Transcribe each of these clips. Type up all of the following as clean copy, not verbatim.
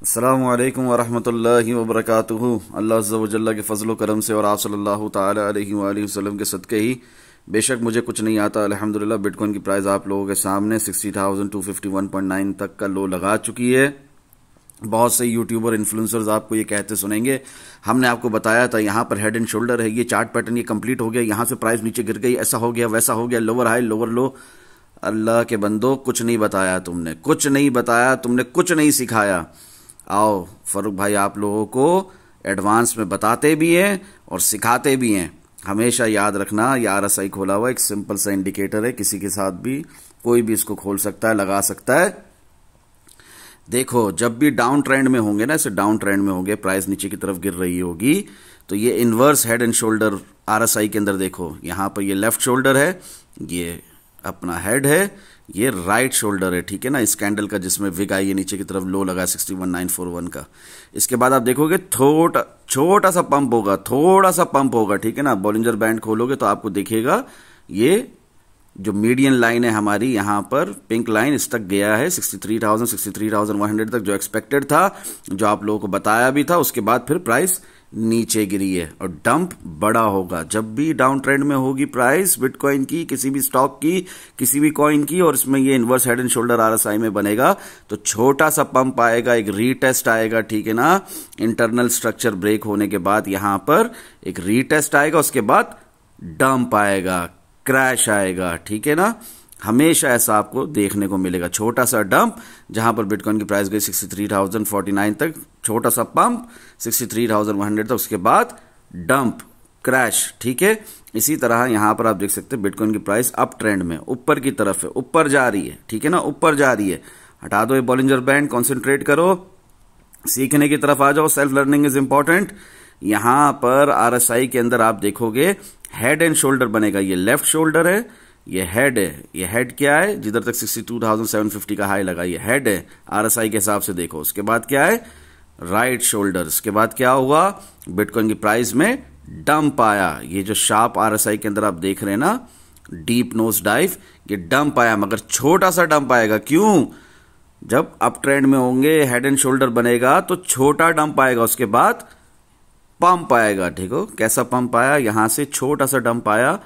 अस्सलामु अलैकुम वरहमतुल्लाहि वबरकातुहू। अल्लाह अज़्ज़ा व जल्ला के फ़ज़्ल व करम से और आप सल्लल्लाहु ताला अलैहि वसल्लम के सदक़े ही बेशक मुझे कुछ नहीं आता अल्हम्दुलिल्लाह। बिटकॉइन की प्राइस आप लोगों के सामने 60,251.9 तक का लो लगा चुकी है। बहुत से यूट्यूबर इन्फ्लुएंसर्स आपको ये कहते सुनेंगे, हमने आपको बताया था यहाँ पर हेड एंड शोल्डर है, ये चार्ट पैटर्न ये कंप्लीट हो गया, यहाँ से प्राइस नीचे गिर गई, ऐसा हो गया वैसा हो गया, लोअर हाई लोअर लो। अल्लाह के बंदो, कुछ नहीं बताया तुमने, कुछ नहीं बताया तुमने, कुछ नहीं सिखाया। आओ फरूक भाई आप लोगों को एडवांस में बताते भी हैं और सिखाते भी हैं। हमेशा याद रखना, ये RSI खोला हुआ एक सिंपल सा इंडिकेटर है, किसी के साथ भी कोई भी इसको खोल सकता है, लगा सकता है। देखो जब भी डाउन ट्रेंड में होंगे ना, ऐसे डाउन ट्रेंड में होंगे, प्राइस नीचे की तरफ गिर रही होगी, तो ये inverse head and shoulder RSI के अंदर देखो, यहां पर ये लेफ्ट शोल्डर है, ये अपना हेड है, ये राइट शोल्डर है, ठीक है ना, इस कैंडल का जिसमें विग आई है नीचे की तरफ, लो लगा 61,941 का। इसके बाद आप देखोगे छोटा सा पंप होगा, थोड़ा सा पंप होगा, ठीक है ना। बॉलिंजर बैंड खोलोगे तो आपको दिखेगा ये जो मीडियन लाइन है हमारी, यहां पर पिंक लाइन, इस तक गया है 63,000 63,100 तक, जो एक्सपेक्टेड था, जो आप लोगों को बताया भी था। उसके बाद फिर प्राइस नीचे गिरी है और डंप बड़ा होगा। जब भी डाउन ट्रेंड में होगी प्राइस बिटकॉइन की, किसी भी स्टॉक की, किसी भी कॉइन की, और इसमें ये inverse head and shoulder RSI में बनेगा, तो छोटा सा पंप आएगा, एक रीटेस्ट आएगा, ठीक है ना। इंटरनल स्ट्रक्चर ब्रेक होने के बाद यहां पर एक रीटेस्ट आएगा, उसके बाद डंप आएगा, क्रैश आएगा, ठीक है ना। हमेशा ऐसा आपको देखने को मिलेगा, छोटा सा डंप, जहां पर बिटकॉइन की प्राइस गई 63,049 तक, छोटा सा पंप 63,100 तक, उसके बाद डंप, क्रैश, ठीक है। इसी तरह यहां पर आप देख सकते हैं बिटकॉइन की प्राइस अप ट्रेंड में ऊपर की तरफ है, ऊपर जा रही है, ठीक है ना, ऊपर जा रही है। हटा दो ये बॉलिंजर बैंड, कॉन्सेंट्रेट करो, सीखने की तरफ आ जाओ, सेल्फ लर्निंग इज इंपॉर्टेंट। यहां पर RSI के अंदर आप देखोगे हेड एंड शोल्डर बनेगा, ये लेफ्ट शोल्डर है, ये हेड है। ये हेड क्या है, जिधर तक 62,750 का हाई लगा, ये हेड है RSI के हिसाब से देखो। उसके बाद क्या है, राइट शोल्डर। उसके बाद क्या हुआ, बिटकॉइन की प्राइस में डंप आया, ये जो शार्प RSI के अंदर आप देख रहे हैं ना, डीप नोज डाइव, ये डंप आया, मगर छोटा सा डंप आएगा। क्यों? जब अप ट्रेंड में होंगे, हेड एंड शोल्डर बनेगा, तो छोटा डंप आएगा, उसके बाद पंप आएगा, ठीक हो। कैसा पंप आया, यहां से छोटा सा डंप आया,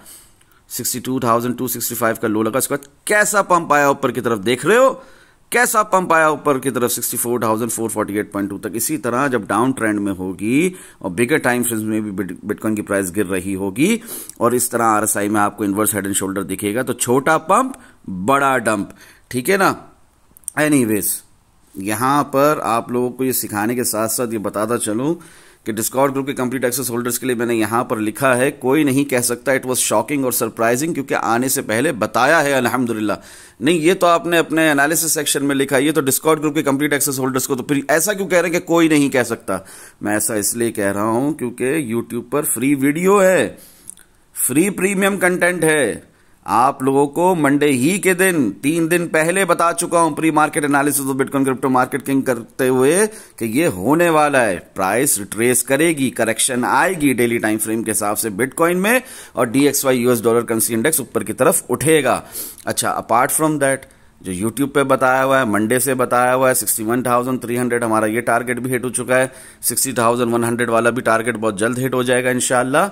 62,265 का लो लगा, उसके बाद कैसा पंप आया ऊपर की तरफ, देख रहे हो कैसा पंप आया ऊपर की तरफ 64,448.2 तक। इसी तरह जब डाउन ट्रेंड में होगी और बिगर टाइम फ्रेम्स में भी बिटकॉइन की प्राइस गिर रही होगी और इस तरह RSI में आपको इनवर्स हेड एंड शोल्डर दिखेगा, तो छोटा पंप बड़ा डंप, ठीक है ना। एनीवेज, यहां पर आप लोगों को ये सिखाने के साथ साथ ये बताता चलूं कि डिस्कॉर्ड ग्रुप के कंप्लीट एक्सेस होल्डर्स के लिए मैंने यहां पर लिखा है, कोई नहीं कह सकता इट वाज शॉकिंग और सरप्राइजिंग, क्योंकि आने से पहले बताया है अल्हम्दुलिल्लाह। नहीं, ये तो आपने अपने एनालिसिस सेक्शन में लिखा है, ये तो डिस्कॉर्ड ग्रुप के कंप्लीट एक्सेस होल्डर्स को, तो फिर ऐसा क्यों कह रहे हैं कि कोई नहीं कह सकता। मैं ऐसा इसलिए कह रहा हूं क्योंकि यूट्यूब पर फ्री वीडियो है, फ्री प्रीमियम कंटेंट है। आप लोगों को मंडे ही के दिन 3 दिन पहले बता चुका हूं pre market analysis of bitcoin crypto market king करते हुए कि ये होने वाला है, प्राइस रिट्रेस करेगी, करेक्शन आएगी डेली टाइम फ्रेम के हिसाब से बिटकॉइन में, और DXY US dollar currency index ऊपर की तरफ उठेगा। अच्छा, अपार्ट फ्रॉम दैट जो यूट्यूब पे बताया हुआ है, मंडे से बताया हुआ है 61,300 हमारा ये टारगेट भी हिट हो चुका है, 60,100 वाला भी टारगेट बहुत जल्द हिट हो जाएगा इंशाल्लाह।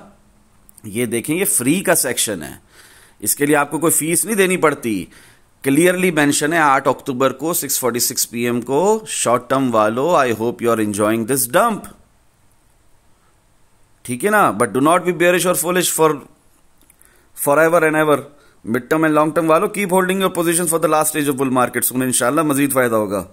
ये देखें, ये फ्री का सेक्शन है, इसके लिए आपको कोई फीस नहीं देनी पड़ती। क्लियरली मेंशन है 8 अक्टूबर को 6:46 PM को, शॉर्ट टर्म वालों I hope you are enjoying this dump, ठीक है ना। But do not be bearish और foolish forever and ever. Mid term and long term वालों keep holding your position for the last stage of bull market, सुन इंशाल्लाह मजीद फायदा होगा।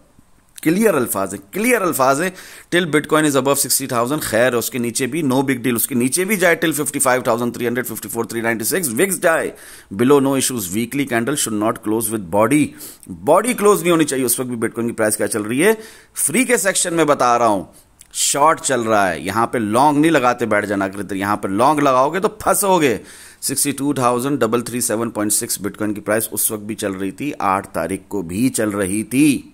क्लियर अल्फाज है, क्लियर अल्फाज है। टिल बिटकॉइन इज अबव 60,000, खैर उसके नीचे भी नो बिग डील, उसके नीचे भी जाए टिल 55,300 54,396 विक्स जाए, below no issues. Weekly candle should not close with body close नहीं होनी चाहिए। उस वक्त भी बिटकॉइन की प्राइस क्या चल रही है, फ्री के सेक्शन में बता रहा हूं, शॉर्ट चल रहा है। यहां पे लॉन्ग नहीं लगाते बैठ जाना, यहां पे लॉन्ग लगाओगे तो फंसोगे। 62,337.6 बिटकॉइन की प्राइस उस वक्त भी चल रही थी, 8 तारीख को भी चल रही थी।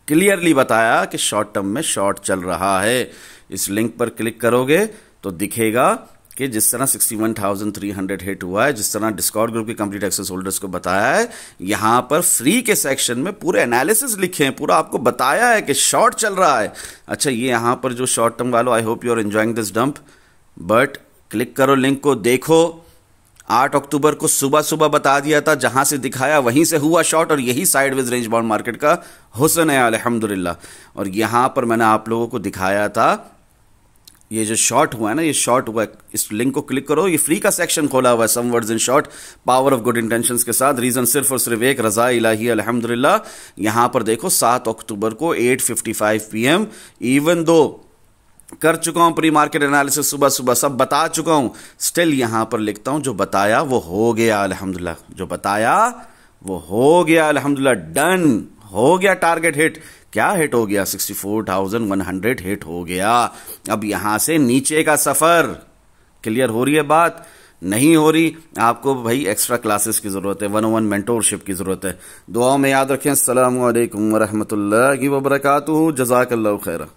क्लियरली बताया कि शॉर्ट टर्म में शॉर्ट चल रहा है। इस लिंक पर क्लिक करोगे तो दिखेगा कि जिस तरह 61,300 हिट हुआ है, जिस तरह डिस्कॉर्ड ग्रुप के कंप्लीट एक्सेस होल्डर्स को बताया है, यहां पर फ्री के सेक्शन में पूरे एनालिसिस लिखे हैं, पूरा आपको बताया है कि शॉर्ट चल रहा है। अच्छा, ये यहां पर जो शॉर्ट टर्म वालों, I hope you are enjoying this dump, but click करो लिंक को, देखो 8 अक्टूबर को सुबह सुबह बता दिया था, जहां से दिखाया वहीं से हुआ शॉर्ट, और यही साइडवेज रेंज बाउंड मार्केट का हुस्न है अल्हम्दुलिल्लाह। और यहां पर मैंने आप लोगों को दिखाया था, ये जो शॉर्ट हुआ है ना, ये शॉर्ट हुआ है, इस लिंक को क्लिक करो, ये फ्री का सेक्शन खोला हुआ है, some words in short, power of good intentions के साथ। रीजन सिर्फ और सिर्फ एक, रजा इलाही अल्हम्दुलिल्लाह। यहां पर देखो 7 अक्टूबर को 8:55 PM, इवन दो कर चुका हूं प्री मार्केट एनालिसिस, सुबह सुबह सब बता चुका हूं, स्टिल यहां पर लिखता हूं जो बताया वो हो गया अल्हम्दुलिल्लाह, जो बताया वो हो गया अल्हम्दुलिल्लाह, डन हो गया, टारगेट हिट। क्या हिट हो गया? 64,100 हिट हो गया। अब यहां से नीचे का सफर क्लियर हो रही है बात? नहीं हो रही? आपको भाई एक्स्ट्रा क्लासेस की जरूरत है, 101 मेंटोरशिप की जरूरत है। दुआओं में याद रखें। अस्सलामु अलैकुम व रहमतुल्लाहि व बरकातुहू। जज़ाकल्लाहु खैरा।